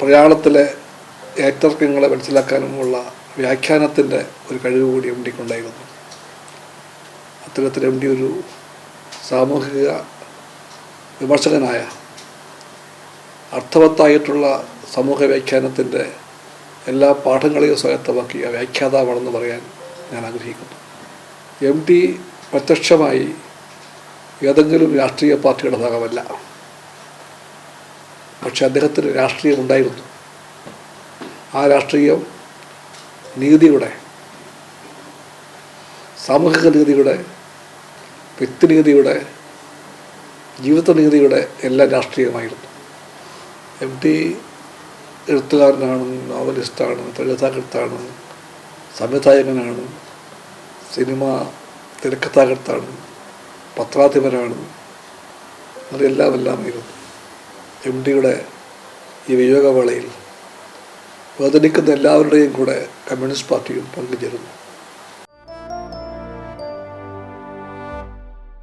പ്രയാണത്തിലെ ഏറ്റർക്കങ്ങളെ മനസ്സിലാക്കാനുമുള്ള വ്യാഖ്യാനത്തിൻ്റെ ഒരു കഴിവ് കൂടി എം ഡിക്കുണ്ടായിരുന്നു. അത്തരത്തിൽ എം ഡി ഒരു സാമൂഹിക വിമർശകനായ അർത്ഥവത്തായിട്ടുള്ള സമൂഹ വ്യാഖ്യാനത്തിൻ്റെ എല്ലാ പാഠങ്ങളെയും സ്വായത്തമാക്കിയ വ്യാഖ്യാതാവാണെന്ന് പറയാൻ ഞാൻ ആഗ്രഹിക്കുന്നു. എം ഡി പ്രത്യക്ഷമായി ഏതെങ്കിലും രാഷ്ട്രീയ പാർട്ടിയുടെ ഭാഗമല്ല. പക്ഷെ അദ്ദേഹത്തിന് രാഷ്ട്രീയം ഉണ്ടായിരുന്നു. ആ രാഷ്ട്രീയം നീതിയുടെ, സാമൂഹിക നീതിയുടെ, വ്യക്തിനീതിയുടെ, ജീവിതനീതിയുടെ എല്ലാ രാഷ്ട്രീയമായിരുന്നു. എം ടി എഴുത്തുകാരനാണ്, നോവലിസ്റ്റാണ്, തിരക്കഥാകൃത്താണ്, സംവിധായകനാണ്, സിനിമ തിരക്കഥാകൃത്താണ്, പത്രാധിപരാണ്. അതെല്ലാമായിരുന്നു. എം ഡിയുടെ ഈ വിയോഗവേളയിൽ വേദനിക്കുന്ന എല്ലാവരുടെയും കൂടെ കമ്മ്യൂണിസ്റ്റ് പാർട്ടിയും പങ്കുചേരുന്നു.